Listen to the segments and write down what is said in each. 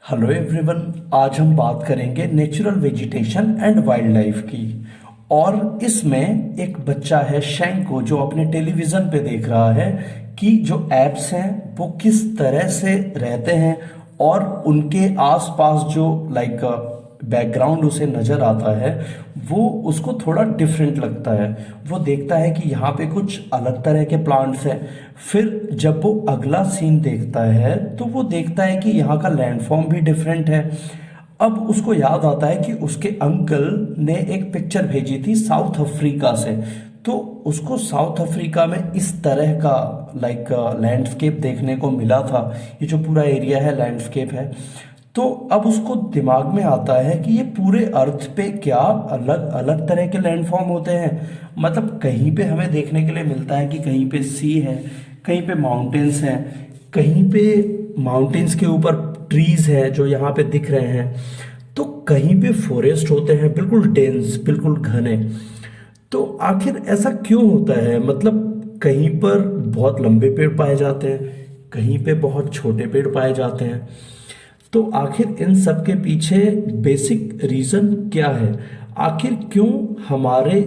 Hello everyone. आज हम बात करेंगे natural vegetation and wild life की। और इसमें एक बच्चा है शैंको जो अपने टेलीविज़न पे देख रहा है कि जो एप्स हैं वो किस तरह से रहते हैं और उनके आसपास जो बैकग्राउंड उसे नज़र आता है वो उसको थोड़ा डिफरेंट लगता है। वो देखता है कि यहाँ पे कुछ अलग तरह के प्लांट्स हैं। फिर जब वो अगला सीन देखता है तो वो देखता है कि यहाँ का लैंडफॉर्म भी डिफरेंट है। अब उसको याद आता है कि उसके अंकल ने एक पिक्चर भेजी थी साउथ अफ्रीका से, तो उसको साउथ अफ्रीका में इस तरह का लैंडस्केप देखने को मिला था। ये जो पूरा एरिया है लैंडस्केप है। तो अब उसको दिमाग में आता है कि ये पूरे अर्थ पे क्या अलग अलग तरह के लैंडफॉर्म होते हैं। मतलब कहीं पे हमें देखने के लिए मिलता है कि कहीं पे सी है, कहीं पे माउंटेन्स हैं, कहीं पे माउंटेन्स के ऊपर ट्रीज है जो यहाँ पे दिख रहे हैं, तो कहीं पे फॉरेस्ट होते हैं बिल्कुल डेंस, बिल्कुल घने। तो आखिर ऐसा क्यों होता है? मतलब कहीं पर बहुत लंबे पेड़ पाए जाते हैं, कहीं पे बहुत छोटे पेड़ पाए जाते हैं। तो आखिर इन सब के पीछे बेसिक रीजन क्या है? आखिर क्यों हमारे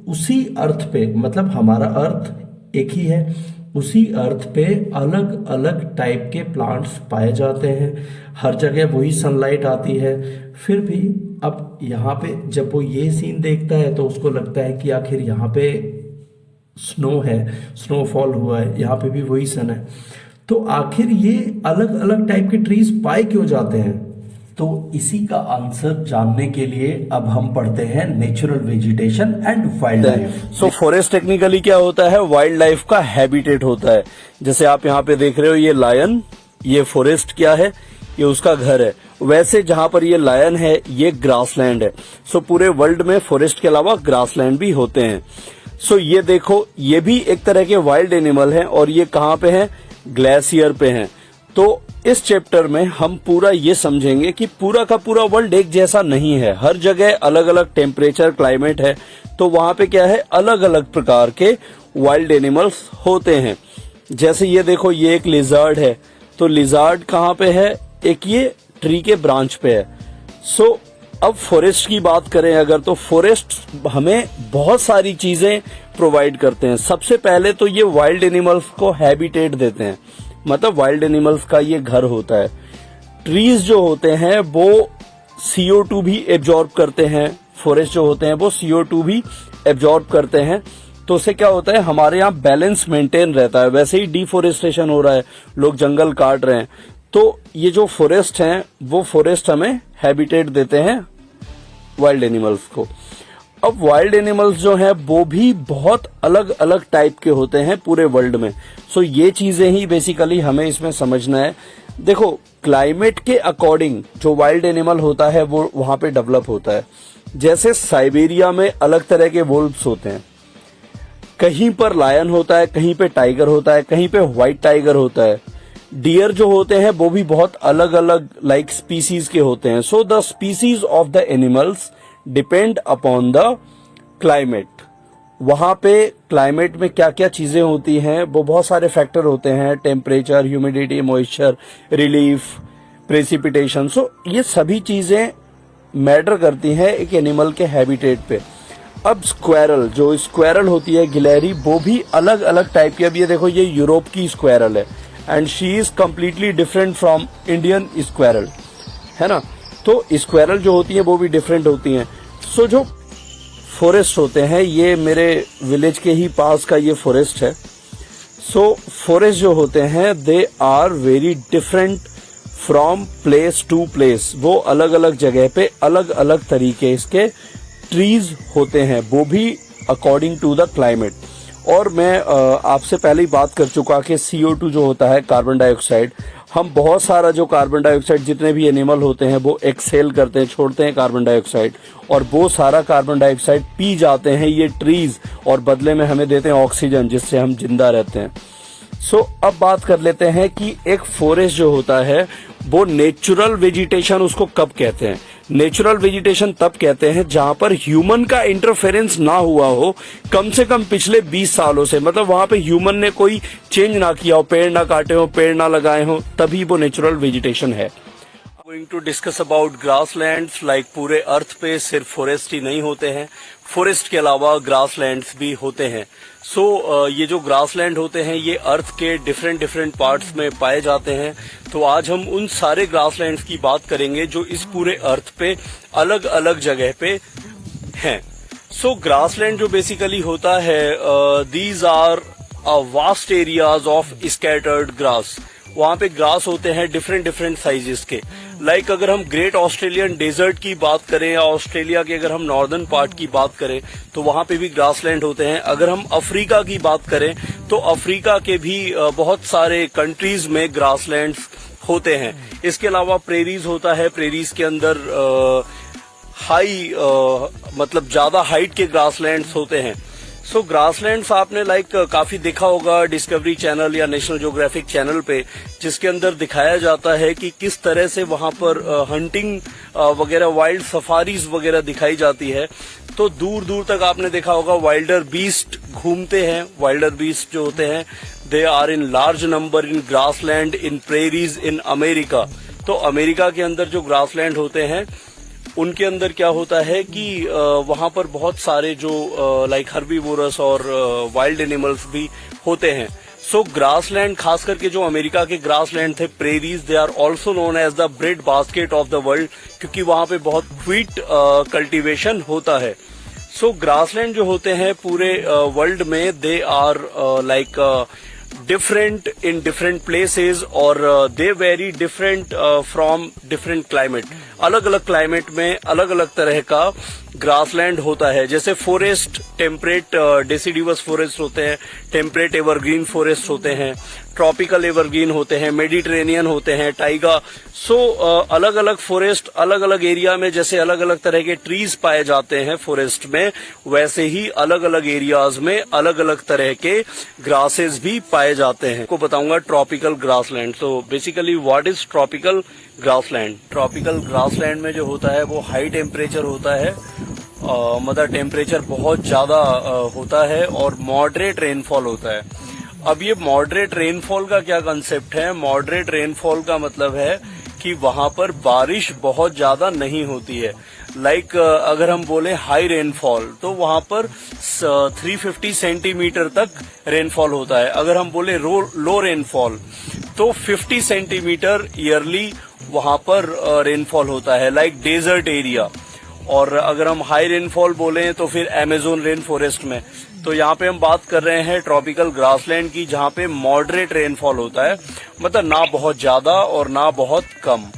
उसी अर्थ पे, मतलब हमारा अर्थ एक ही है, उसी अर्थ पे अलग अलग टाइप के प्लांट्स पाए जाते हैं, हर जगह वही सनलाइट आती है, फिर भी अब यहाँ पे जब वो ये सीन देखता है तो उसको लगता है कि आखिर यहाँ पे स्नो है, स्नोफॉल हुआ है, यहाँ पे भी वही सन है। तो आखिर ये अलग अलग टाइप के ट्रीज पाए क्यों जाते हैं? तो इसी का आंसर जानने के लिए अब हम पढ़ते हैं natural vegetation and wild life. So forest technically क्या होता है? वाइल्ड लाइफ का हैबिटेट होता है। जैसे आप यहाँ पे देख रहे हो, ये लायन, ये फॉरेस्ट क्या है? ये उसका घर है। वैसे जहां पर ये लायन है ये ग्रासलैंड है। सो पूरे वर्ल्ड में फॉरेस्ट के अलावा ग्रासलैंड भी होते हैं। सो ये देखो, ये भी एक तरह के वाइल्ड एनिमल हैं और ये कहाँ पे हैं? ग्लेशियर पे हैं। तो इस चैप्टर में हम पूरा ये समझेंगे कि पूरा का पूरा वर्ल्ड एक जैसा नहीं है, हर जगह अलग अलग टेम्परेचर, क्लाइमेट है। तो वहां पे क्या है, अलग अलग प्रकार के वाइल्ड एनिमल्स होते हैं। जैसे ये देखो, ये एक लिजर्ड है। तो लिजर्ड कहाँ पे है? एक ये ट्री के ब्रांच पे है। सो अब फॉरेस्ट की बात करें अगर, तो फॉरेस्ट हमें बहुत सारी चीजें प्रोवाइड करते हैं। सबसे पहले तो ये वाइल्ड एनिमल्स को हैबिटेट देते हैं, मतलब वाइल्ड एनिमल्स का ये घर होता है। ट्रीज जो होते हैं वो CO2 भी एब्जॉर्ब करते हैं, फॉरेस्ट जो होते हैं वो CO2 भी एब्जॉर्ब करते हैं। तो उससे क्या होता है, हमारे यहाँ बैलेंस मेंटेन रहता है। वैसे ही डिफोरेस्टेशन हो रहा है, लोग जंगल काट रहे हैं, तो ये जो फॉरेस्ट हैं वो फॉरेस्ट हमें हैबिटेट देते हैं वाइल्ड एनिमल्स को। अब वाइल्ड एनिमल्स जो हैं वो भी बहुत अलग अलग टाइप के होते हैं पूरे वर्ल्ड में। सो ये चीजें ही बेसिकली हमें इसमें समझना है। देखो, क्लाइमेट के अकॉर्डिंग जो वाइल्ड एनिमल होता है वो वहां पे डेवलप होता है। जैसे साइबेरिया में अलग तरह के वुल्व्स होते हैं, कहीं पर लायन होता है, कहीं पे टाइगर होता है, कहीं पे व्हाइट टाइगर होता है। डियर जो होते हैं वो भी बहुत अलग अलग स्पीसीज के होते हैं। So the species of the animals depend upon the climate. वहां पे क्लाइमेट में क्या क्या चीजें होती हैं वो बहुत सारे फैक्टर होते हैं, temperature, humidity, moisture, relief, precipitation. So ये सभी चीजें मैटर करती हैं एक एनिमल के हैबिटेट पे। अब स्क्वेरल, जो स्क्वेरल होती है गिलहरी, वो भी अलग अलग टाइप की। अब ये देखो, ये यूरोप की स्क्वेरल है and she is completely different from Indian squirrel, है ना। तो स्क्वेरल जो होती है वो भी डिफरेंट होती हैं। सो जो फॉरेस्ट होते हैं, ये मेरे विलेज के ही पास का ये फॉरेस्ट है। सो फॉरेस्ट जो होते हैं they are very different from place to place. वो अलग अलग जगह पे अलग अलग तरीके इसके ट्रीज होते हैं, वो भी अकॉर्डिंग टू द क्लाइमेट। और मैं आपसे पहले ही बात कर चुका कि CO2 जो होता है, कार्बन डाइऑक्साइड, हम बहुत सारा जो कार्बन डाइऑक्साइड, जितने भी एनिमल होते हैं वो एक्सहेल करते हैं, छोड़ते हैं कार्बन डाइऑक्साइड, और वो सारा कार्बन डाइऑक्साइड पी जाते हैं ये ट्रीज, और बदले में हमें देते हैं ऑक्सीजन, जिससे हम जिंदा रहते हैं। सो अब बात कर लेते हैं कि एक फॉरेस्ट जो होता है वो नेचुरल वेजिटेशन उसको कब कहते हैं। नेचुरल वेजिटेशन तब कहते हैं जहां पर ह्यूमन का इंटरफेरेंस ना हुआ हो, कम से कम पिछले 20 सालों से। मतलब वहां पे ह्यूमन ने कोई चेंज ना किया हो, पेड़ ना काटे हो, पेड़ ना लगाए हो, तभी वो नेचुरल वेजिटेशन है। Going to discuss about grasslands. Like पूरे अर्थ पे सिर्फ फॉरेस्ट ही नहीं होते हैं, फॉरेस्ट के अलावा ग्रासलैंड्स भी होते हैं। सो ये जो ग्रासलैंड होते हैं ये अर्थ के डिफरेंट पार्ट्स में पाए जाते हैं। तो आज हम उन सारे ग्रासलैंड्स की बात करेंगे जो इस पूरे अर्थ पे अलग अलग जगह पे हैं। सो ग्रासलैंड जो बेसिकली होता है, these are vast areas of scattered grass. वहां पे ग्रास होते हैं डिफरेंट साइजेस के। लाइक अगर हम ग्रेट ऑस्ट्रेलियन डेजर्ट की बात करें या ऑस्ट्रेलिया के अगर हम नॉर्दर्न पार्ट की बात करें तो वहां पे भी ग्रासलैंड होते हैं। अगर हम अफ्रीका की बात करें तो अफ्रीका के भी बहुत सारे कंट्रीज में ग्रासलैंड्स होते हैं। इसके अलावा प्रेरीज होता है, प्रेरीज के अंदर हाई मतलब ज्यादा हाइट के ग्रासलैंड्स होते हैं। सो ग्रासलैंड्स आपने काफी देखा होगा डिस्कवरी चैनल या नेशनल ज्योग्राफिक चैनल पे, जिसके अंदर दिखाया जाता है कि किस तरह से वहां पर हंटिंग वगैरह, वाइल्ड सफारीज वगैरह दिखाई जाती है। तो दूर दूर तक आपने देखा होगा वाइल्डर बीस्ट घूमते हैं। वाइल्डर बीस्ट जो होते हैं they are in large number in grassland, in prairies, in America. तो अमेरिका के अंदर जो ग्रासलैंड होते हैं उनके अंदर क्या होता है कि वहां पर बहुत सारे जो लाइक हर्बीवोरस और वाइल्ड एनिमल्स भी होते हैं। सो ग्रासलैंड, खास करके जो अमेरिका के ग्रासलैंड थे prairies, they are also known as the bread basket of the world, क्योंकि वहां पे बहुत व्हीट कल्टीवेशन होता है। सो ग्रासलैंड जो होते हैं पूरे वर्ल्ड में they are like different in different places और they vary different from different climate। अलग अलग क्लाइमेट में अलग अलग तरह का ग्रासलैंड होता है। जैसे फॉरेस्ट, टेम्परेट डेसिडिवस फॉरेस्ट होते हैं, टेम्परेट एवरग्रीन फॉरेस्ट होते हैं, ट्रॉपिकल एवरग्रीन होते हैं, मेडिटेरेनियन होते हैं, टाइगा। सो अलग अलग फॉरेस्ट, अलग अलग एरिया में जैसे अलग अलग तरह के ट्रीज पाए जाते हैं फॉरेस्ट में, वैसे ही अलग अलग एरियाज में अलग अलग तरह के ग्रासेस भी पाए जाते हैं। को बताऊंगा tropical grassland. So basically what is tropical grassland? Tropical grassland में जो होता है वो हाई टेम्परेचर होता है, मतलब टेम्परेचर बहुत ज्यादा होता है और मॉडरेट रेनफॉल होता है। अब ये मॉडरेट रेनफॉल का क्या कंसेप्ट है? मॉडरेट रेनफॉल का मतलब है कि वहां पर बारिश बहुत ज्यादा नहीं होती है। लाइक अगर हम बोले हाई रेनफॉल तो वहां पर 350 सेंटीमीटर तक रेनफॉल होता है। अगर हम बोले लो रेनफॉल तो 50 सेंटीमीटर ईयरली वहां पर रेनफॉल होता है, लाइक डेजर्ट एरिया। और अगर हम हाई रेनफॉल बोलें तो फिर अमेजोन रेन फॉरेस्ट में। तो यहाँ पे हम बात कर रहे हैं ट्रॉपिकल ग्रासलैंड की, जहाँ पे मॉडरेट रेनफॉल होता है, मतलब ना बहुत ज्यादा और ना बहुत कम।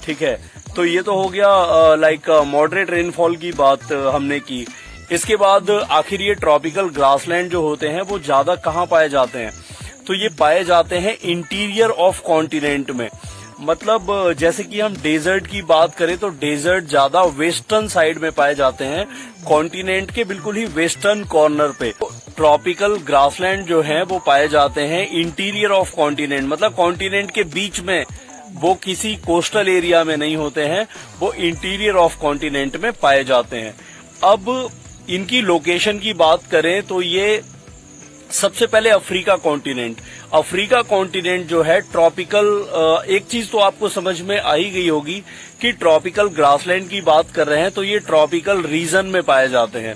ठीक है, तो ये तो हो गया लाइक मॉडरेट रेनफॉल की बात हमने की। इसके बाद आखिर ये ट्रॉपिकल ग्रासलैंड जो होते हैं वो ज्यादा कहाँ पाए जाते हैं? तो ये पाए जाते हैं इंटीरियर ऑफ कॉन्टिनेंट में। मतलब जैसे कि हम डेजर्ट की बात करें तो डेजर्ट ज्यादा वेस्टर्न साइड में पाए जाते हैं, कॉन्टिनेंट के बिल्कुल ही वेस्टर्न कॉर्नर पे। ट्रॉपिकल ग्रासलैंड जो है वो पाए जाते हैं इंटीरियर ऑफ कॉन्टिनेंट, मतलब कॉन्टिनेंट के बीच में, वो किसी कोस्टल एरिया में नहीं होते हैं, वो इंटीरियर ऑफ कॉन्टिनेंट में पाए जाते हैं। अब इनकी लोकेशन की बात करें तो ये सबसे पहले अफ्रीका कॉन्टिनेंट। अफ्रीका कॉन्टिनेंट जो है ट्रॉपिकल, एक चीज तो आपको समझ में आ ही गई होगी कि ट्रॉपिकल ग्रासलैंड की बात कर रहे हैं तो ये ट्रॉपिकल रीजन में पाए जाते हैं।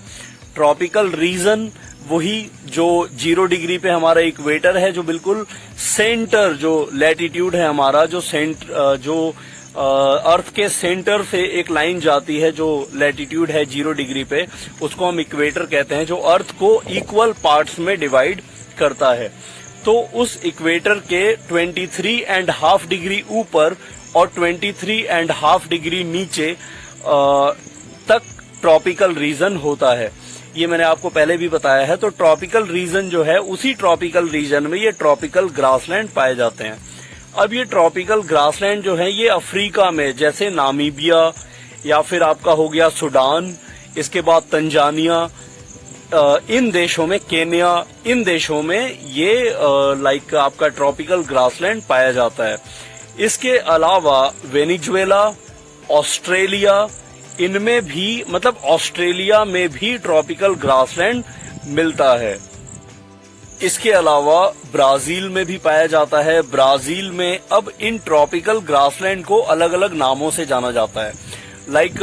ट्रॉपिकल रीजन वही जो 0 डिग्री पे हमारा इक्वेटर है, जो बिल्कुल सेंटर, जो लैटिट्यूड है हमारा, जो अर्थ के सेंटर से एक लाइन जाती है जो लैटिट्यूड है 0 डिग्री पे, उसको हम इक्वेटर कहते हैं, जो अर्थ को इक्वल पार्ट्स में डिवाइड करता है। तो उस इक्वेटर के 23.5 डिग्री ऊपर और 23.5 डिग्री नीचे तक ट्रॉपिकल रीजन होता है। ये मैंने आपको पहले भी बताया है। तो ट्रॉपिकल रीजन जो है, उसी ट्रॉपिकल रीजन में ये ट्रॉपिकल ग्रासलैंड पाए जाते हैं। अब ये ट्रॉपिकल ग्रासलैंड जो है ये अफ्रीका में, जैसे नामीबिया या फिर आपका हो गया सूडान, इसके बाद तंजानिया, इन देशों में, केन्या, इन देशों में ये लाइक आपका ट्रॉपिकल ग्रासलैंड पाया जाता है। इसके अलावा वेनेजुएला, ऑस्ट्रेलिया, इनमें भी, मतलब ऑस्ट्रेलिया में भी ट्रॉपिकल ग्रासलैंड मिलता है। इसके अलावा ब्राजील में भी पाया जाता है। ब्राजील में अब इन ट्रॉपिकल ग्रासलैंड को अलग अलग नामों से जाना जाता है। लाइक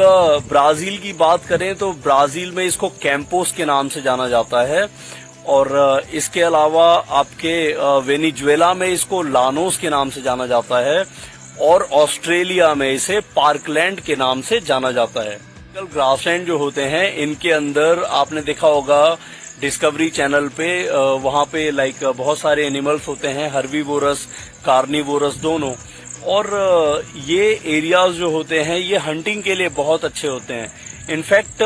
ब्राजील की बात करें तो ब्राजील में इसको कैंपोस के नाम से जाना जाता है, और इसके अलावा आपके वेनेजुएला में इसको लानोस के नाम से जाना जाता है, और ऑस्ट्रेलिया में इसे पार्कलैंड के नाम से जाना जाता है। ग्रासलैंड जो होते हैं इनके अंदर आपने देखा होगा डिस्कवरी चैनल पे, वहां पे लाइक बहुत सारे एनिमल्स होते हैं, हर्बीवोरस कार्निवोरस दोनों, और ये एरियाज जो होते हैं ये हंटिंग के लिए बहुत अच्छे होते हैं। इनफैक्ट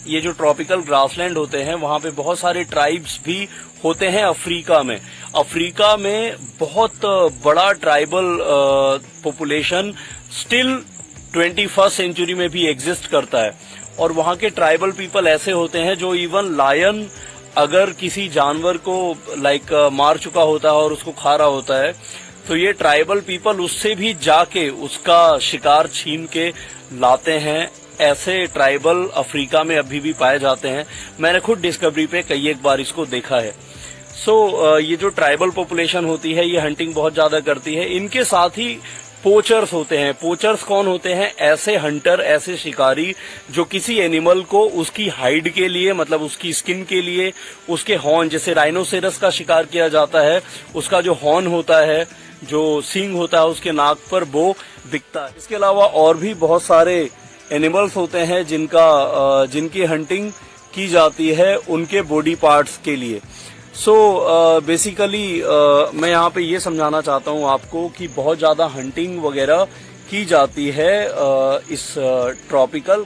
ये जो ट्रॉपिकल ग्रासलैंड होते हैं वहां पे बहुत सारे ट्राइब्स भी होते हैं अफ्रीका में। अफ्रीका में बहुत बड़ा tribal population still 21st century में भी एग्जिस्ट करता है, और वहां के ट्राइबल पीपल ऐसे होते हैं जो इवन लायन अगर किसी जानवर को लाइक मार चुका होता है और उसको खा रहा होता है तो ये ट्राइबल पीपल उससे भी जाके उसका शिकार छीन के लाते हैं। ऐसे ट्राइबल अफ्रीका में अभी भी पाए जाते हैं। मैंने खुद डिस्कवरी पे कई एक बार इसको देखा है। ये जो ट्राइबल पॉपुलेशन होती है ये हंटिंग बहुत ज्यादा करती है। इनके साथ ही पोचर्स होते हैं। पोचर्स कौन होते हैं? ऐसे हंटर, ऐसे शिकारी जो किसी एनिमल को उसकी हाइड के लिए, मतलब उसकी स्किन के लिए, उसके हॉर्न, जैसे राइनोसेरस का शिकार किया जाता है, उसका जो हॉर्न होता है, जो सींग होता है उसके नाक पर, वो दिखता है। इसके अलावा और भी बहुत सारे एनिमल्स होते हैं जिनकी हंटिंग की जाती है उनके बॉडी पार्ट्स के लिए। बेसिकली मैं यहाँ पे ये समझाना चाहता हूँ आपको कि बहुत ज्यादा हंटिंग वगैरह की जाती है इस ट्रॉपिकल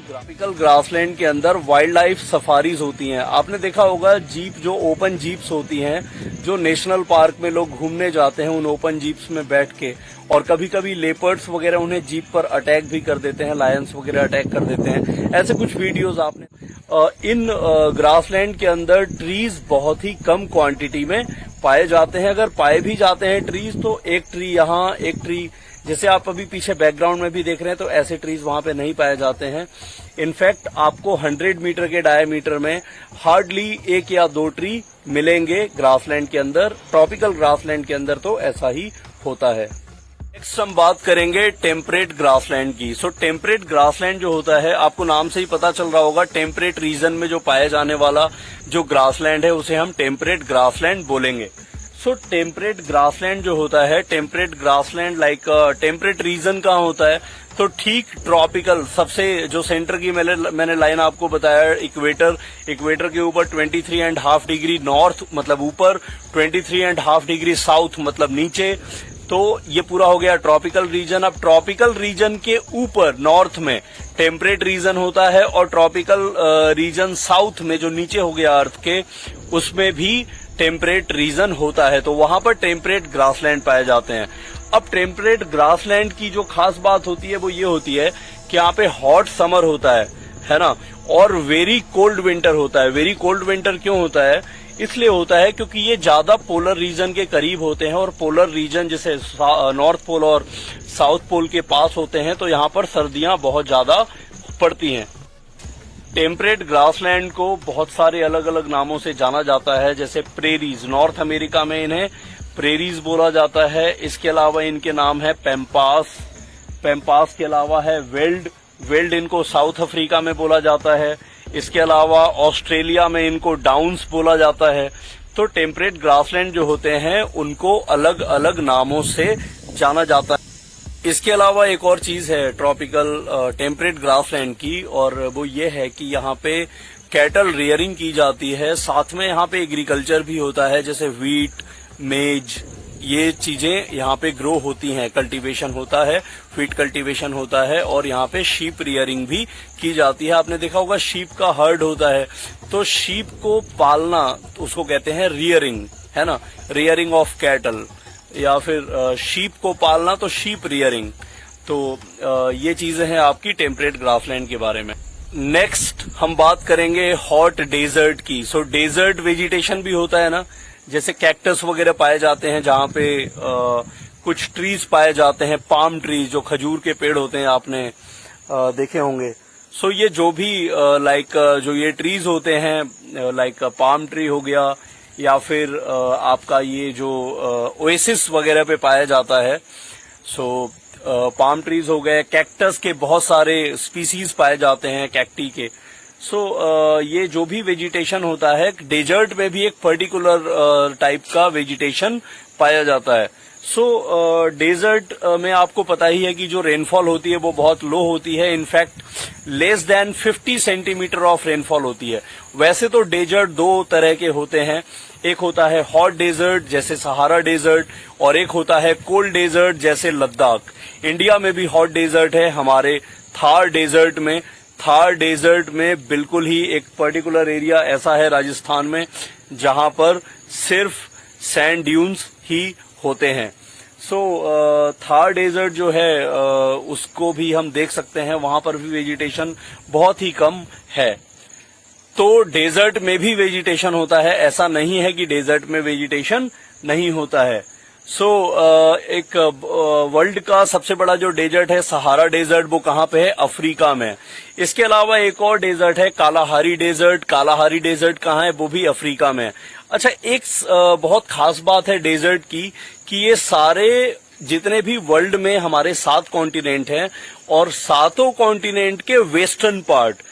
ग्रासलैंड के अंदर। वाइल्ड लाइफ सफारीज होती हैं। आपने देखा होगा जीप, जो ओपन जीप्स होती हैं, जो नेशनल पार्क में लोग घूमने जाते हैं उन ओपन जीप्स में बैठ के, और कभी कभी लेपर्ड्स वगैरह उन्हें जीप पर अटैक भी कर देते हैं, लायंस वगैरह अटैक कर देते हैं। ऐसे कुछ वीडियोस आपने इन ग्रासलैंड के अंदर ट्रीज बहुत ही कम क्वांटिटी में पाए जाते हैं। अगर पाए भी जाते हैं ट्रीज तो एक ट्री यहाँ, एक ट्री, जैसे आप अभी पीछे बैकग्राउंड में भी देख रहे हैं, तो ऐसे ट्रीज वहां पे नहीं पाए जाते हैं। इनफैक्ट आपको 100 मीटर के डायमीटर में हार्डली 1 या 2 ट्री मिलेंगे ग्रासलैंड के अंदर। ट्रॉपिकल ग्रासलैंड के अंदर तो ऐसा ही होता है। नेक्स्ट हम बात करेंगे टेम्परेट ग्रासलैंड की। टेम्परेट ग्रासलैंड जो होता है, आपको नाम से ही पता चल रहा होगा, टेम्परेट रीजन में जो पाया जाने वाला जो ग्रासलैंड है उसे हम टेम्परेट ग्रासलैंड बोलेंगे। टेम्परेट ग्रासलैंड जो होता है, temperate grassland like temperate region कहाँ होता है, तो ठीक ट्रॉपिकल, सबसे जो सेंटर की मैंने लाइन आपको बताया, इक्वेटर के ऊपर 23.5 डिग्री नॉर्थ मतलब ऊपर, 23.5 डिग्री साउथ मतलब नीचे, तो ये पूरा हो गया ट्रॉपिकल रीजन। अब ट्रॉपिकल रीजन के ऊपर नॉर्थ में टेम्परेट रीजन होता है, और ट्रॉपिकल रीजन साउथ में जो नीचे हो गया अर्थ के, उसमें भी टेम्परेट रीजन होता है, तो वहां पर टेम्परेट ग्रासलैंड पाए जाते हैं। अब टेम्परेट ग्रासलैंड की जो खास बात होती है वो ये होती है कि यहाँ पे हॉट समर होता है ना, और वेरी कोल्ड विंटर होता है। वेरी कोल्ड विंटर क्यों होता है? इसलिए होता है क्योंकि ये ज्यादा पोलर रीजन के करीब होते हैं, और पोलर रीजन जैसे नॉर्थ पोल और साउथ पोल के पास होते हैं, तो यहाँ पर सर्दियां बहुत ज्यादा पड़ती हैं। टेम्परेट ग्रासलैंड को बहुत सारे अलग अलग नामों से जाना जाता है, जैसे प्रेरीज, नॉर्थ अमेरिका में इन्हें प्रेरीज बोला जाता है। इसके अलावा इनके नाम है पैम्पास के अलावा है वेल्ड इनको साउथ अफ्रीका में बोला जाता है। इसके अलावा ऑस्ट्रेलिया में इनको डाउन्स बोला जाता है। तो टेम्परेट ग्रासलैंड जो होते हैं उनको अलग अलग नामों से जाना जाता है। इसके अलावा एक और चीज है ट्रॉपिकल टेम्परेट ग्रासलैंड की, और वो ये है कि यहाँ पे कैटल रियरिंग की जाती है, साथ में यहाँ पे एग्रीकल्चर भी होता है, जैसे व्हीट, मेज, ये चीजें यहाँ पे ग्रो होती हैं, कल्टीवेशन होता है, व्हीट कल्टीवेशन होता है, और यहाँ पे शीप रियरिंग भी की जाती है। आपने देखा होगा शीप का हर्ड होता है, तो शीप को पालना उसको कहते हैं रियरिंग, है ना, रियरिंग ऑफ कैटल, या फिर शीप को पालना तो शीप रियरिंग। तो ये चीजें हैं आपकी टेम्परेट ग्रासलैंड के बारे में। नेक्स्ट हम बात करेंगे हॉट डेजर्ट की। डेजर्ट वेजिटेशन भी होता है ना, जैसे कैक्टस वगैरह पाए जाते हैं, जहाँ पे कुछ ट्रीज पाए जाते हैं, पाम ट्रीज, जो खजूर के पेड़ होते हैं, आपने देखे होंगे। ये जो भी जो ये ट्रीज होते हैं, लाइक पाम ट्री हो गया, या फिर आपका ये जो ओएसिस वगैरह पे पाया जाता है। सो पाम ट्रीज हो गए, कैक्टस के बहुत सारे स्पीसीज पाए जाते हैं कैक्टी के। सो ये जो भी वेजिटेशन होता है, डेजर्ट में भी एक पर्टिकुलर टाइप का वेजिटेशन पाया जाता है। सो डेजर्ट में आपको पता ही है कि जो रेनफॉल होती है वो बहुत लो होती है, in fact less than 50 centimetre of rainfall होती है। वैसे तो डेजर्ट दो तरह के होते हैं, एक होता है हॉट डेजर्ट जैसे सहारा डेजर्ट, और एक होता है कोल्ड डेजर्ट जैसे लद्दाख। इंडिया में भी हॉट डेजर्ट है, हमारे थार डेजर्ट में। थार डेजर्ट में बिल्कुल ही एक पर्टिकुलर एरिया ऐसा है राजस्थान में जहां पर सिर्फ सैंड ड्यून्स ही होते हैं। सो थार डेजर्ट जो है उसको भी हम देख सकते हैं, वहां पर भी वेजिटेशन बहुत ही कम है। तो डेजर्ट में भी वेजिटेशन होता है, ऐसा नहीं है कि डेजर्ट में वेजिटेशन नहीं होता है। सो एक वर्ल्ड का सबसे बड़ा जो डेजर्ट है सहारा डेजर्ट, वो कहाँ पे है? अफ्रीका में। इसके अलावा एक और डेजर्ट है कालाहारी डेजर्ट। कालाहारी डेजर्ट कहाँ है? वो भी अफ्रीका में। अच्छा, एक बहुत खास बात है डेजर्ट की कि ये सारे जितने भी वर्ल्ड में हमारे 7 कॉन्टिनेंट हैं, और 7 कॉन्टिनेंट के वेस्टर्न पार्ट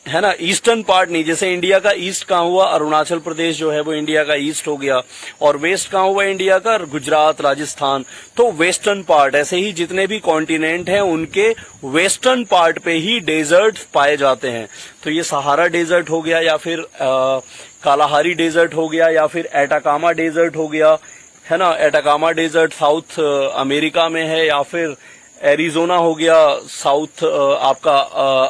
है ना, ईस्टर्न पार्ट नहीं। जैसे इंडिया का ईस्ट कहाँ हुआ? अरुणाचल प्रदेश जो है वो इंडिया का ईस्ट हो गया, और वेस्ट कहाँ हुआ इंडिया का? गुजरात, राजस्थान। तो वेस्टर्न पार्ट, ऐसे ही जितने भी कॉन्टिनेंट हैं उनके वेस्टर्न पार्ट पे ही डेजर्ट पाए जाते हैं। तो ये सहारा डेजर्ट हो गया, या फिर कालाहारी डेजर्ट हो गया, या फिर एटाकामा डेजर्ट हो गया, है ना। एटाकामा डेजर्ट साउथ अमेरिका में है, या फिर एरिजोना हो गया साउथ आपका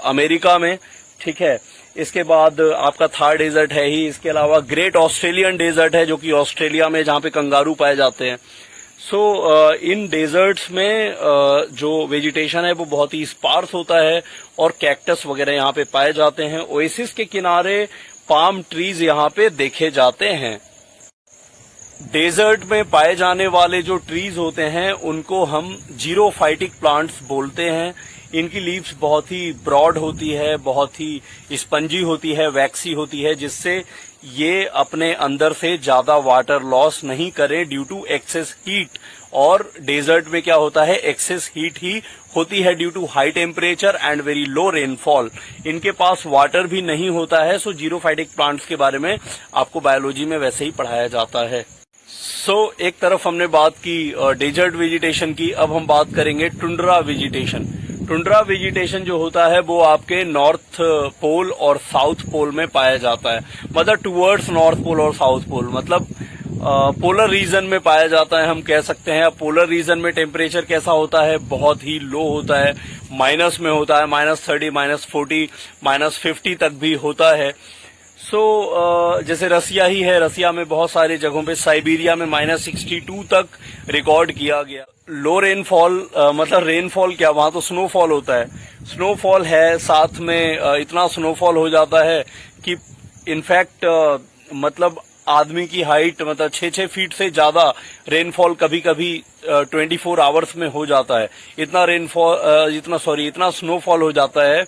अमेरिका में, ठीक है। इसके बाद आपका थार डेजर्ट है ही। इसके अलावा ग्रेट ऑस्ट्रेलियन डेजर्ट है जो कि ऑस्ट्रेलिया में, जहां पे कंगारू पाए जाते हैं। सो इन डेजर्ट्स में जो वेजिटेशन है वो बहुत ही स्पार्स होता है, और कैक्टस वगैरह यहाँ पे पाए जाते हैं। ओएसिस के किनारे पाम ट्रीज यहाँ पे देखे जाते हैं। डेजर्ट में पाए जाने वाले जो ट्रीज होते हैं उनको हम जीरोफाइटिक प्लांट्स बोलते हैं। इनकी लीव्स बहुत ही ब्रॉड होती है, बहुत ही स्पंजी होती है, वैक्सी होती है, जिससे ये अपने अंदर से ज्यादा वाटर लॉस नहीं करें ड्यू टू एक्सेस हीट। और डेजर्ट में क्या होता है? एक्सेस हीट ही होती है due to high temperature and very low rainfall. इनके पास वाटर भी नहीं होता है। सो जीरोफाइटिक प्लांट्स के बारे में आपको बायोलॉजी में वैसे ही पढ़ाया जाता है। सो एक तरफ हमने बात की डेजर्ट वेजिटेशन की, अब हम बात करेंगे टुंड्रा वेजिटेशन। टुंड्रा वेजिटेशन जो होता है वो आपके नॉर्थ पोल और साउथ पोल में पाया जाता है, मतलब टुवर्ड्स नॉर्थ पोल और साउथ पोल, मतलब पोलर रीजन में पाया जाता है हम कह सकते हैं। अब पोलर रीजन में टेम्परेचर कैसा होता है? बहुत ही लो होता है, माइनस में होता है, -30, -40, -50 तक भी होता है। सो जैसे रसिया ही है, रसिया में बहुत सारी जगहों पे, साइबेरिया में -62 तक रिकॉर्ड किया गया। लो रेनफॉल मतलब रेनफॉल क्या, वहां तो स्नोफॉल होता है। स्नोफॉल है, साथ में इतना स्नोफॉल हो जाता है कि इनफैक्ट मतलब आदमी की हाइट, मतलब 6-6 फीट से ज्यादा रेनफॉल कभी कभी 24 आवर्स में हो जाता है। इतना रेनफॉल इतना स्नोफॉल हो जाता है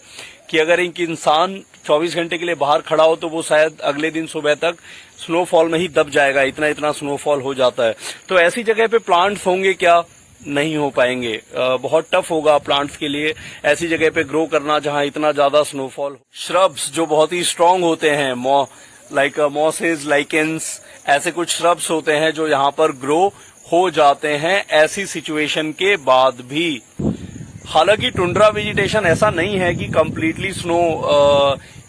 कि अगर एक इंसान 24 घंटे के लिए बाहर खड़ा हो तो वो शायद अगले दिन सुबह तक स्नोफॉल में ही दब जाएगा, इतना स्नोफॉल हो जाता है। तो ऐसी जगह पे प्लांट्स होंगे क्या? नहीं हो पाएंगे। बहुत टफ होगा प्लांट्स के लिए ऐसी जगह पे ग्रो करना जहां इतना ज्यादा स्नोफॉल हो। श्रब्स जो बहुत ही स्ट्रांग होते हैं, लाइक मॉसेज, लाइकेंस, ऐसे कुछ श्रब्स होते हैं जो यहाँ पर ग्रो हो जाते हैं ऐसी सिचुएशन के बाद भी। हालांकि टुंड्रा वेजिटेशन ऐसा नहीं है कि कंप्लीटली स्नो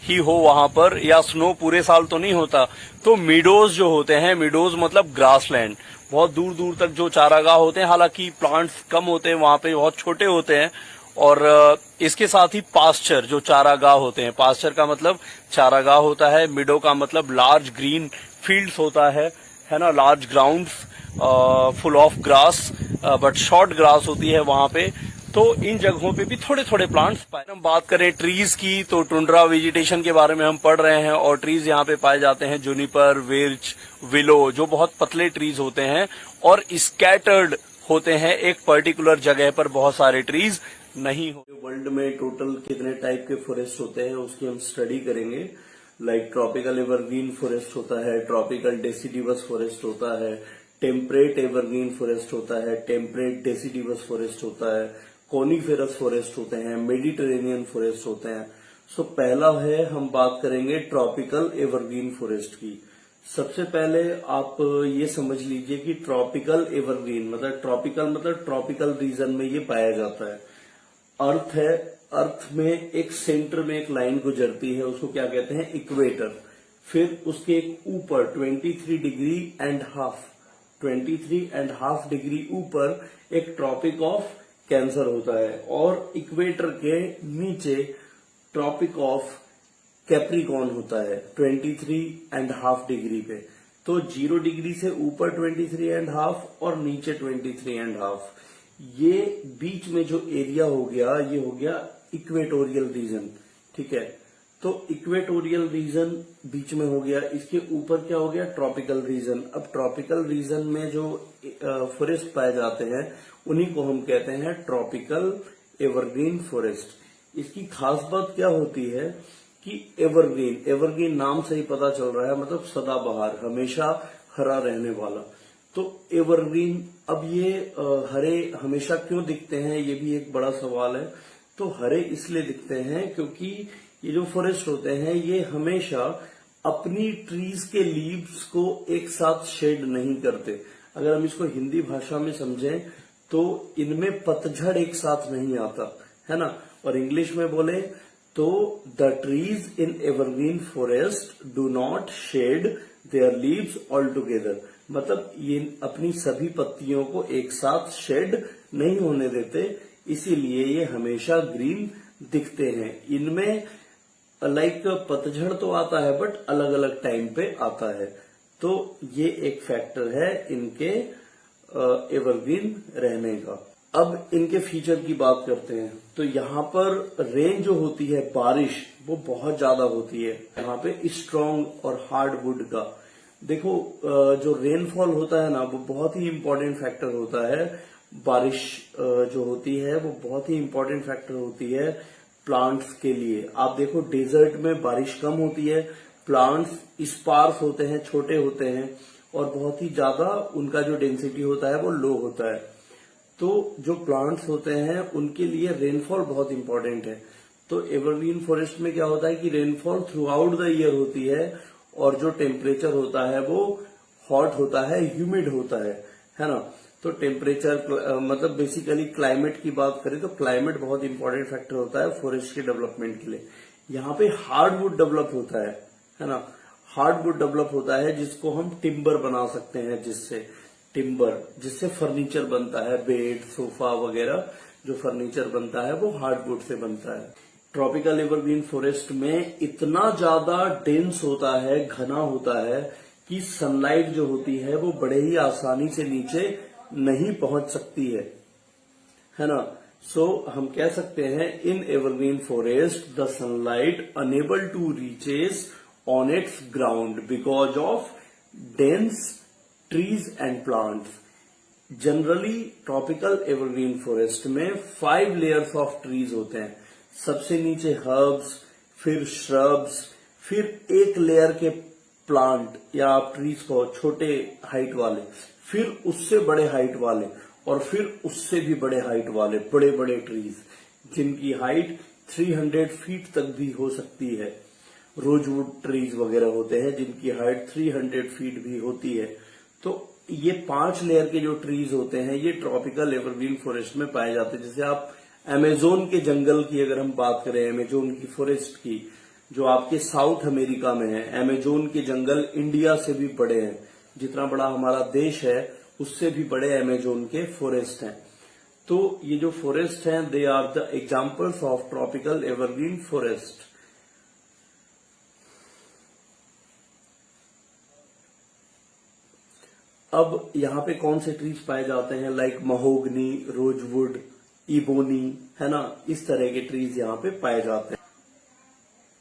ही हो वहां पर, या स्नो पूरे साल तो नहीं होता। तो मीडोज जो होते हैं, मीडोज मतलब ग्रासलैंड, बहुत दूर दूर तक जो चारागाह होते हैं, हालांकि प्लांट्स कम होते हैं वहां पे, बहुत छोटे होते हैं। और इसके साथ ही पास्चर जो चारागाह होते हैं, पास्चर का मतलब चारागाह होता है, मिडो का मतलब लार्ज ग्रीन फील्ड्स होता है ना, large grounds full of grass but short grass होती है वहां पे। तो इन जगहों पे भी थोड़े थोड़े प्लांट्स पाए। हम बात करें ट्रीज की तो टुंड्रा वेजिटेशन के बारे में हम पढ़ रहे हैं, और ट्रीज यहाँ पे पाए जाते हैं जूनिपर, विर्च, विलो, जो बहुत पतले ट्रीज होते हैं और स्कैटर्ड होते हैं एक पर्टिकुलर जगह पर, बहुत सारे ट्रीज नहीं हो। वर्ल्ड में टोटल कितने टाइप के फॉरेस्ट होते हैं उसकी हम स्टडी करेंगे। लाइक ट्रॉपिकल एवरग्रीन फॉरेस्ट होता है, ट्रॉपिकल डेसिडिवस फॉरेस्ट होता है, टेम्परेट एवरग्रीन फॉरेस्ट होता है, टेम्परेट डेसिडिवस फॉरेस्ट होता है, कॉनिफेरस फॉरेस्ट होते हैं, मेडिटेरेनियन फॉरेस्ट होते हैं। सो पहला है, हम बात करेंगे ट्रॉपिकल एवरग्रीन फॉरेस्ट की। सबसे पहले आप ये समझ लीजिए कि ट्रॉपिकल एवरग्रीन मतलब ट्रॉपिकल रीजन में ये पाया जाता है। अर्थ है, अर्थ में एक सेंटर में एक लाइन गुजरती है, उसको क्या कहते हैं, इक्वेटर। फिर उसके एक ऊपर 23.5 डिग्री ऊपर एक ट्रॉपिक ऑफ कैंसर होता है, और इक्वेटर के नीचे ट्रॉपिक ऑफ कैप्रिकॉर्न होता है 23.5 डिग्री पे। तो 0 डिग्री से ऊपर 23.5 और नीचे 23.5, ये बीच में जो एरिया हो गया, ये हो गया इक्वेटोरियल रीजन। ठीक है, तो इक्वेटोरियल रीजन बीच में हो गया, इसके ऊपर क्या हो गया, ट्रॉपिकल रीजन। अब ट्रॉपिकल रीजन में जो फॉरेस्ट पाए जाते हैं उन्हीं को हम कहते हैं ट्रॉपिकल एवरग्रीन फॉरेस्ट। इसकी खास बात क्या होती है कि एवरग्रीन नाम से ही पता चल रहा है, मतलब सदाबहार, हमेशा हरा रहने वाला। तो एवरग्रीन, अब ये हरे हमेशा क्यों दिखते हैं, ये भी एक बड़ा सवाल है। तो हरे इसलिए दिखते हैं क्योंकि ये जो फॉरेस्ट होते हैं ये हमेशा अपनी ट्रीज के लीव्स को एक साथ शेड नहीं करते। अगर हम इसको हिंदी भाषा में समझें तो इनमें पतझड़ एक साथ नहीं आता है ना। और इंग्लिश में बोले तो the trees in evergreen forest do not shade there leaves all together, मतलब ये अपनी सभी पत्तियों को एक साथ शेड नहीं होने देते, इसीलिए ये हमेशा ग्रीन दिखते हैं। इनमें लाइक पतझड़ तो आता है बट अलग अलग टाइम पे आता है, तो ये एक फैक्टर है इनके एवरग्रीन रहने का। अब इनके फीचर की बात करते हैं, तो यहाँ पर रेन जो होती है, बारिश, वो बहुत ज्यादा होती है यहाँ पे स्ट्रॉन्ग और हार्ड वुड का। देखो जो रेनफॉल होता है ना, वो बहुत ही इंपॉर्टेंट फैक्टर होता है। बारिश जो होती है वो बहुत ही इंपॉर्टेंट फैक्टर होती है प्लांट्स के लिए। आप देखो डेजर्ट में बारिश कम होती है, प्लांट्स स्पार्स होते हैं, छोटे होते हैं, और बहुत ही ज्यादा उनका जो डेंसिटी होता है वो लो होता है। तो जो प्लांट्स होते हैं उनके लिए रेनफॉल बहुत इंपॉर्टेंट है। तो एवरग्रीन फॉरेस्ट में क्या होता है कि rainfall through out the year होती है, और जो टेम्परेचर होता है वो हॉट होता है, ह्यूमिड होता है ना। तो टेम्परेचर मतलब बेसिकली क्लाइमेट की बात करें तो क्लाइमेट बहुत इंपॉर्टेंट फैक्टर होता है फॉरेस्ट के डेवलपमेंट के लिए। यहाँ पे हार्डवुड डेवलप होता है ना। हार्डवुड डेवलप होता है जिसको हम टिम्बर बना सकते हैं, जिससे फर्नीचर बनता है, बेड, सोफा वगैरह जो फर्नीचर बनता है वो हार्डवुड से बनता है। ट्रॉपिकल एवरग्रीन फॉरेस्ट में इतना ज्यादा डेंस होता है, घना होता है कि सनलाइट जो होती है वो बड़े ही आसानी से नीचे नहीं पहुंच सकती है ना। सो हम कह सकते हैं in evergreen forest the sunlight unable to reaches on its ground because of dense trees and plants. Generally tropical evergreen forest में 5 लेयर्स ऑफ ट्रीज होते हैं। सबसे नीचे हर्ब्स, फिर श्रब्स, फिर एक लेयर के प्लांट या आप ट्रीज को छोटे हाइट वाले, फिर उससे बड़े हाइट वाले, और फिर उससे भी बड़े हाइट वाले बड़े बड़े ट्रीज जिनकी हाइट 300 फीट तक भी हो सकती है। रोजवुड ट्रीज वगैरह होते हैं जिनकी हाइट 300 फीट भी होती है। तो ये 5 लेयर के जो ट्रीज होते हैं ये ट्रॉपिकल एवरग्रीन फॉरेस्ट में पाए जाते हैं। जैसे आप अमेजोन के जंगल की अगर हम बात करें, अमेजोन की फॉरेस्ट की, जो आपके साउथ अमेरिका में है, अमेजोन के जंगल इंडिया से भी बड़े हैं। जितना बड़ा हमारा देश है उससे भी बड़े अमेजोन के फॉरेस्ट हैं। तो ये जो फॉरेस्ट हैं they are the examples of tropical evergreen forest. अब यहाँ पे कौन से ट्रीज पाए जाते हैं, लाइक महोगनी, रोजवुड, इबोनी, है ना, इस तरह के ट्रीज यहाँ पे पाए जाते हैं।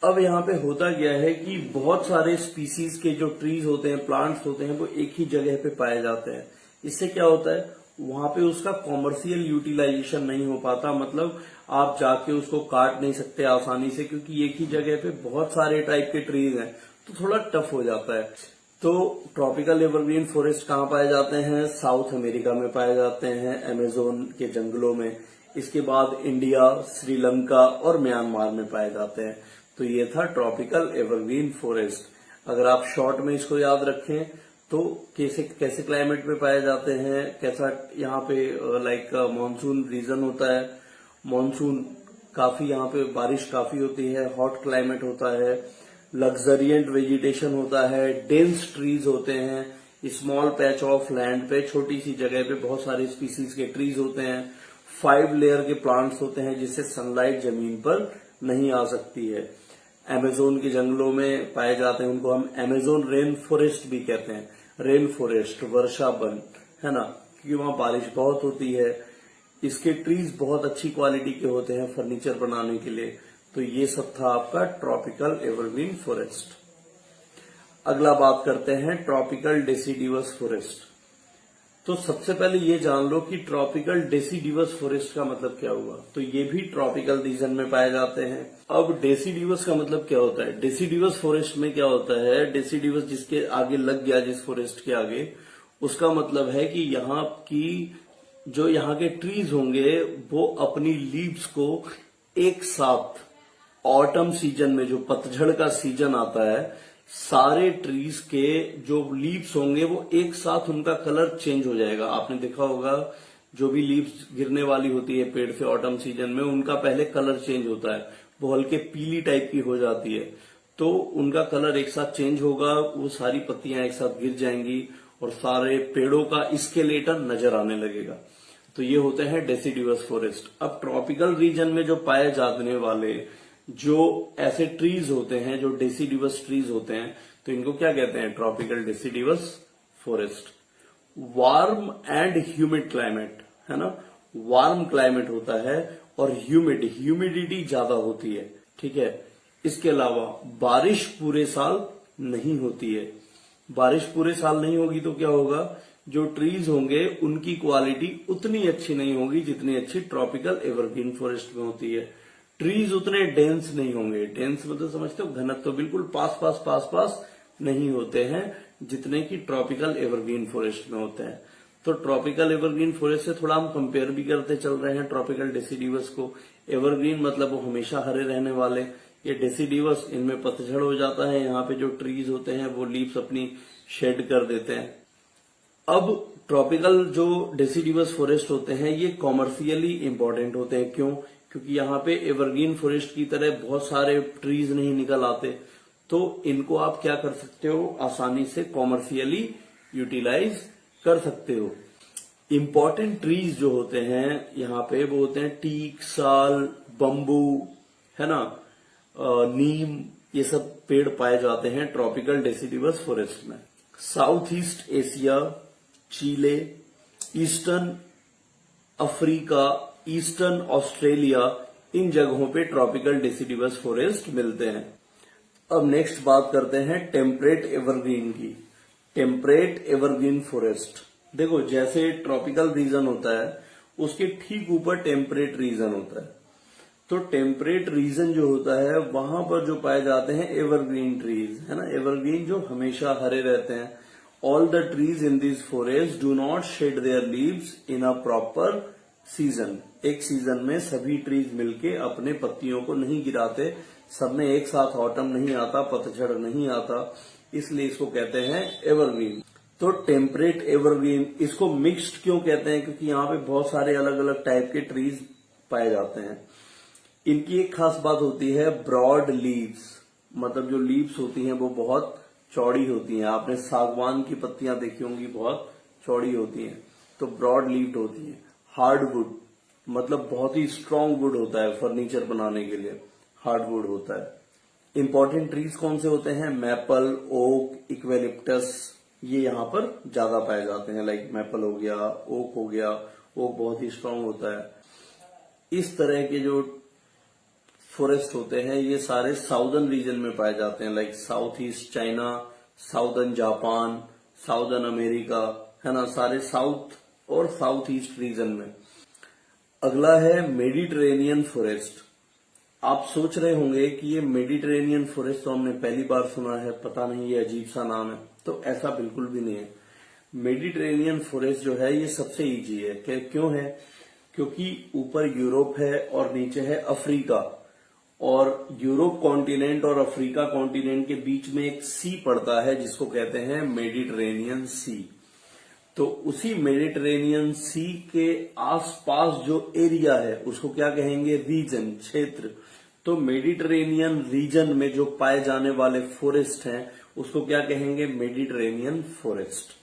अब यहाँ पे होता क्या है कि बहुत सारे स्पीसीज के जो ट्रीज होते हैं, प्लांट्स होते हैं, वो एक ही जगह पे पाए जाते हैं। इससे क्या होता है, वहां पे उसका कॉमर्शियल यूटिलाइजेशन नहीं हो पाता, मतलब आप जाके उसको काट नहीं सकते आसानी से, क्योंकि एक ही जगह पे बहुत सारे टाइप के ट्रीज हैं, तो थोड़ा टफ हो जाता है। तो ट्रॉपिकल एवरग्रीन फॉरेस्ट कहाँ पाए जाते हैं? साउथ अमेरिका में पाए जाते हैं, अमेजोन के जंगलों में। इसके बाद इंडिया, श्रीलंका और म्यांमार में पाए जाते हैं। तो ये था ट्रॉपिकल एवरग्रीन फॉरेस्ट। अगर आप शॉर्ट में इसको याद रखें तो कैसे कैसे क्लाइमेट में पाए जाते हैं, कैसा यहाँ पे लाइक मानसून रीजन होता है, मानसून काफी यहाँ पे बारिश काफी होती है, हॉट क्लाइमेट होता है, लग्जरियंट वेजिटेशन होता है, डेंस ट्रीज होते हैं, स्मॉल पैच ऑफ लैंड पे छोटी सी जगह पे बहुत सारे स्पीसीज के ट्रीज होते हैं, 5 लेयर के प्लांट्स होते हैं जिससे सनलाइट जमीन पर नहीं आ सकती है। अमेजोन के जंगलों में पाए जाते हैं, उनको हम अमेजोन रेन फॉरेस्ट भी कहते हैं, रेन फॉरेस्ट, वर्षा वन, है ना, क्योंकि वहां बारिश बहुत होती है। इसके ट्रीज बहुत अच्छी क्वालिटी के होते हैं फर्नीचर बनाने के लिए। तो ये सब था आपका ट्रॉपिकल एवरग्रीन फॉरेस्ट। अगला बात करते हैं ट्रॉपिकल डेसिडिवस फॉरेस्ट। तो सबसे पहले ये जान लो कि ट्रॉपिकल डेसिडिवस फॉरेस्ट का मतलब क्या हुआ। तो ये भी ट्रॉपिकल रीजन में पाए जाते हैं। अब डेसिडिवस का मतलब क्या होता है? डेसिडिवस फॉरेस्ट में क्या होता है? डेसिडिवस जिसके आगे लग गया, जिस फॉरेस्ट के आगे, उसका मतलब है कि यहाँ की जो यहाँ के ट्रीज होंगे वो अपनी लीव्स को एक साथ ऑटम सीजन में, जो पतझड़ का सीजन आता है, सारे ट्रीज के जो लीव्स होंगे वो एक साथ उनका कलर चेंज हो जाएगा। आपने देखा होगा जो भी लीव्स गिरने वाली होती है पेड़ से ऑटम सीजन में, उनका पहले कलर चेंज होता है, वो हल्के पीली टाइप की हो जाती है। तो उनका कलर एक साथ चेंज होगा, वो सारी पत्तियां एक साथ गिर जाएंगी और सारे पेड़ों का स्केलेटन नजर आने लगेगा। तो ये होते हैं डेसिडिवस फॉरेस्ट। अब ट्रॉपिकल रीजन में जो पाए जाने वाले जो ऐसे ट्रीज होते हैं, जो डेसिडिवस ट्रीज होते हैं, तो इनको क्या कहते हैं? Tropical deciduous forest. Warm and humid climate, है ना, वार्म क्लाइमेट होता है और ह्यूमिडिटी ज्यादा होती है, ठीक है। इसके अलावा बारिश पूरे साल नहीं होती है। बारिश पूरे साल नहीं होगी तो क्या होगा? जो ट्रीज होंगे उनकी क्वालिटी उतनी अच्छी नहीं होगी जितनी अच्छी ट्रॉपिकल एवरग्रीन फॉरेस्ट में होती है। ट्रीज उतने डेंस नहीं होंगे, डेंस मतलब समझते हो, घनत्व तो बिल्कुल पास नहीं होते हैं जितने की ट्रॉपिकल एवरग्रीन फॉरेस्ट में होते हैं। तो ट्रॉपिकल एवरग्रीन फॉरेस्ट से थोड़ा हम कंपेयर भी करते चल रहे हैं ट्रॉपिकल डेसिडिवस को। एवरग्रीन मतलब वो हमेशा हरे रहने वाले, ये डेसिडिवस इनमें पतझड़ हो जाता है, यहाँ पे जो ट्रीज होते हैं वो लीव्स अपनी शेड कर देते हैं। अब ट्रॉपिकल जो डेसिडिवस फॉरेस्ट होते हैं ये कॉमर्शियली इंपॉर्टेंट होते हैं। क्यों? क्योंकि यहाँ पे एवरग्रीन फॉरेस्ट की तरह बहुत सारे ट्रीज नहीं निकल आते, तो इनको आप क्या कर सकते हो? आसानी से कॉमर्शियली यूटिलाइज कर सकते हो। इंपॉर्टेंट ट्रीज जो होते हैं यहाँ पे वो होते हैं टीक, साल, बम्बू, है ना, नीम, ये सब पेड़ पाए जाते हैं ट्रॉपिकल डेसिडिवस फॉरेस्ट में। साउथ ईस्ट एशिया, चिले, ईस्टर्न अफ्रीका, ईस्टर्न ऑस्ट्रेलिया, इन जगहों पे ट्रॉपिकल डेसिडिवस फॉरेस्ट मिलते हैं। अब नेक्स्ट बात करते हैं टेम्परेट एवरग्रीन की। टेम्परेट एवरग्रीन फॉरेस्ट, देखो जैसे ट्रॉपिकल रीजन होता है उसके ठीक ऊपर टेम्परेट रीजन होता है। तो टेम्परेट रीजन जो होता है वहां पर जो पाए जाते हैं एवरग्रीन ट्रीज, है ना, एवरग्रीन जो हमेशा हरे रहते हैं। All the trees in this forest do not shade there leaves in a proper season. एक सीजन में सभी ट्रीज मिलके अपने पत्तियों को नहीं गिराते, सब में एक साथ ऑटम नहीं आता, पतझड़ नहीं आता, इसलिए इसको कहते हैं एवरग्रीन। तो टेम्परेट एवरग्रीन, इसको मिक्स्ड क्यों कहते हैं? क्योंकि यहाँ पे बहुत सारे अलग अलग टाइप के ट्रीज पाए जाते हैं। इनकी एक खास बात होती है ब्रॉड लीव्स, मतलब जो लीव्स होती हैं वो बहुत चौड़ी होती हैं। आपने सागवान की पत्तियां देखी होंगी, बहुत चौड़ी होती हैं, तो ब्रॉड लीव्ड होती हैं। हार्डवुड मतलब बहुत ही स्ट्रांग वुड होता है, फर्नीचर बनाने के लिए हार्डवुड होता है। इंपॉर्टेंट ट्रीज कौन से होते हैं? मैपल, ओक, इक्वेलिप्टस, ये यहाँ पर ज्यादा पाए जाते हैं। लाइक मैपल हो गया, ओक हो गया, ओक बहुत ही स्ट्रांग होता है। इस तरह के जो फॉरेस्ट होते हैं ये सारे साउदर्न रीजन में पाए जाते हैं, like south east China, southern Japan, southern America, है ना, सारे साउथ और साउथ ईस्ट रीजन में। अगला है मेडिटेरेनियन फॉरेस्ट। आप सोच रहे होंगे कि ये मेडिटेरेनियन फॉरेस्ट तो हमने पहली बार सुना है, पता नहीं ये अजीब सा नाम है। तो ऐसा बिल्कुल भी नहीं है। मेडिटेरेनियन फॉरेस्ट जो है ये सबसे इजी है। क्यों है? क्योंकि ऊपर यूरोप है और नीचे है अफ्रीका, और यूरोप कॉन्टिनेंट और अफ्रीका कॉन्टिनेंट के बीच में एक सी पड़ता है जिसको कहते हैं मेडिटेरेनियन सी। तो उसी मेडिटेरेनियन सी के आसपास जो एरिया है उसको क्या कहेंगे? रीजन, क्षेत्र। तो मेडिटेरेनियन रीजन में जो पाए जाने वाले फॉरेस्ट हैं उसको क्या कहेंगे? Mediterranean forest.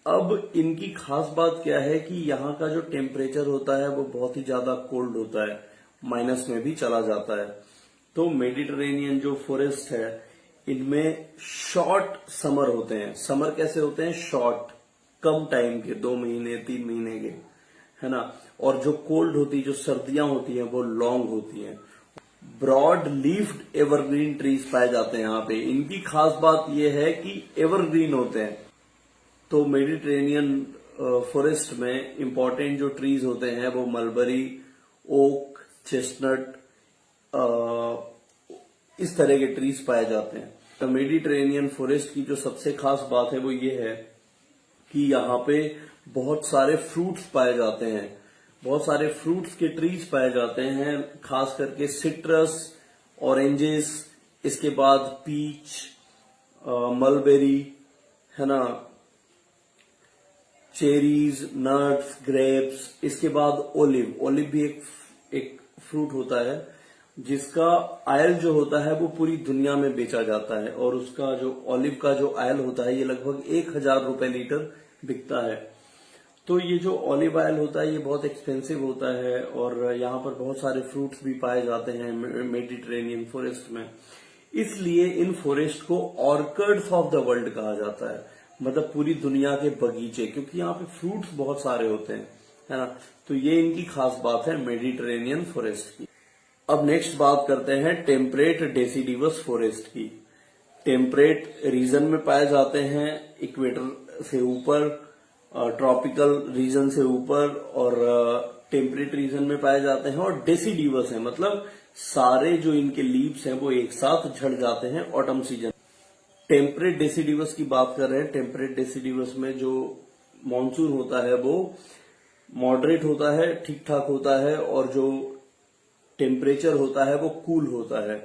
अब इनकी खास बात क्या है कि यहाँ का जो टेम्परेचर होता है वो बहुत ही ज्यादा कोल्ड होता है, माइनस में भी चला जाता है। तो मेडिटेरेनियन जो फॉरेस्ट है इनमें शॉर्ट समर होते हैं। समर कैसे होते हैं? शॉर्ट, कम टाइम के, 2 महीने 3 महीने के, है ना। और जो कोल्ड होती, जो सर्दियां होती हैं वो लॉन्ग होती हैं। ब्रॉड लीफ्ड एवरग्रीन ट्रीज पाए जाते हैं यहाँ पे। इनकी खास बात यह है कि एवरग्रीन होते हैं। तो मेडिटेरेनियन फॉरेस्ट में इंपॉर्टेंट जो ट्रीज होते हैं वो मलबरी, ओक, चेस्टनट, इस तरह के ट्रीज पाए जाते हैं। तो मेडिटेरेनियन फॉरेस्ट की जो सबसे खास बात है वो ये है कि यहाँ पे बहुत सारे फ्रूट्स पाए जाते हैं, बहुत सारे फ्रूट्स के ट्रीज पाए जाते हैं, खास करके सिट्रस, ऑरेंजेस, इसके बाद पीच, मलबेरी, है ना, चेरीज, नट्स, ग्रेप्स, इसके बाद ओलिव। ओलिव भी एक फ्रूट होता है जिसका ऑयल जो होता है वो पूरी दुनिया में बेचा जाता है, और उसका जो ऑलिव का जो ऑयल होता है ये लगभग 1000 रुपए लीटर बिकता है। तो ये जो ऑलिव ऑयल होता है ये बहुत एक्सपेंसिव होता है, और यहाँ पर बहुत सारे फ्रूट्स भी पाए जाते हैं मेडिटेरेनियन फॉरेस्ट में। इसलिए इन फॉरेस्ट को ऑर्किड्स ऑफ द वर्ल्ड कहा जाता है, मतलब पूरी दुनिया के बगीचे, क्योंकि यहाँ पे फ्रूट्स बहुत सारे होते हैं, है ना। तो ये इनकी खास बात है मेडिटेरेनियन फॉरेस्ट की। अब नेक्स्ट बात करते हैं टेम्परेट डेसिडिवस फॉरेस्ट की। टेम्परेट रीजन में पाए जाते हैं, इक्वेटर से ऊपर, ट्रॉपिकल रीजन से ऊपर, और टेम्परेट रीजन में पाए जाते हैं, और डेसिडिवस है, मतलब सारे जो इनके लीव्स हैं वो एक साथ झड़ जाते हैं ऑटम सीजन। टेम्परेट डेसिडिवस की बात कर रहे हैं। टेम्परेट डेसिडिवस में जो मॉनसून होता है वो मॉडरेट होता है, ठीक ठाक होता है, और जो टेम्परेचर होता है वो कूल होता है।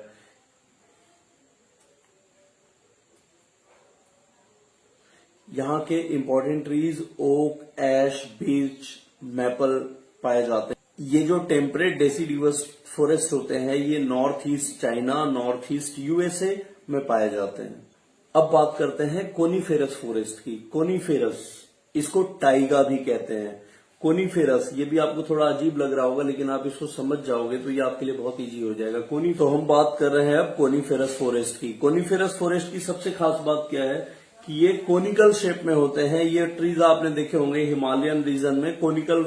यहाँ के इंपॉर्टेंट ट्रीज ओक, एश, बीच, मैपल पाए जाते हैं। ये जो टेम्परेट डेसिडिवस फॉरेस्ट होते हैं ये north east China, north east USA में पाए जाते हैं। अब बात करते हैं कोनीफेरस फॉरेस्ट की। कोनीफेरस, इसको टाइगा भी कहते हैं। कोनीफेरस, ये भी आपको थोड़ा अजीब लग रहा होगा, लेकिन आप इसको समझ जाओगे तो ये आपके लिए बहुत इजी हो जाएगा। तो हम बात कर रहे हैं अब कोनीफेरस फॉरेस्ट की। कोनीफेरस फॉरेस्ट की सबसे खास बात क्या है कि ये कोनिकल शेप में होते हैं। ये ट्रीज आपने देखे होंगे हिमालयन रीजन में कोनिकल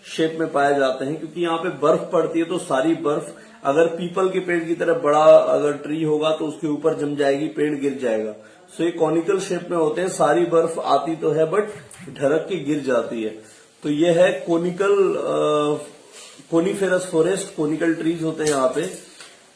शेप में पाए जाते हैं, क्योंकि यहाँ पे बर्फ पड़ती है। तो सारी बर्फ अगर पीपल के पेड़ की तरह बड़ा अगर ट्री होगा तो उसके ऊपर जम जाएगी, पेड़ गिर जाएगा। सो ये कॉनिकल शेप में होते हैं। सारी बर्फ आती तो है बट ढरक के गिर जाती है। तो ये है कोनीफेरस फॉरेस्ट, कोनिकल ट्रीज होते हैं यहाँ पे।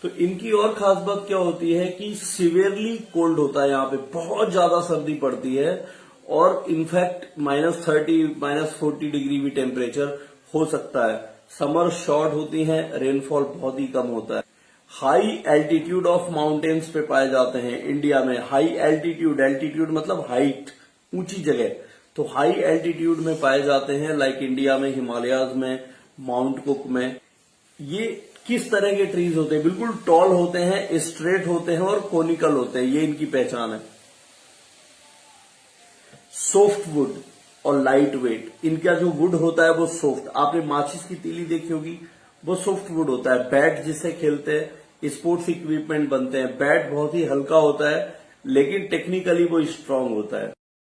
तो इनकी और खास बात क्या होती है कि सिवियरली कोल्ड होता है, यहाँ पे बहुत ज्यादा सर्दी पड़ती है, और इनफैक्ट -30, -40 डिग्री भी टेम्परेचर हो सकता है। समर शॉर्ट होती है, रेनफॉल बहुत ही कम होता है। हाई एल्टीट्यूड ऑफ माउंटेन्स पे पाए जाते हैं इंडिया में। हाई एल्टीट्यूड मतलब हाइट, ऊंची जगह। तो हाई एल्टीट्यूड में पाए जाते हैं, लाइक इंडिया में हिमालयाज में, माउंट कुक में। ये किस तरह के ट्रीज होते हैं? बिल्कुल टॉल होते हैं, स्ट्रेट होते हैं और कोनिकल होते हैं, ये इनकी पहचान है। सॉफ्ट वुड और लाइट वेट, इनका जो वुड होता है वो सॉफ्ट। आपने माचिस की तीली देखी होगी, वो सॉफ्ट वुड होता है। बैट जिससे खेलते हैं, स्पोर्ट्स इक्विपमेंट बनते हैं। बैट बहुत ही हल्का होता है लेकिन टेक्निकली वो स्ट्रांग होता है।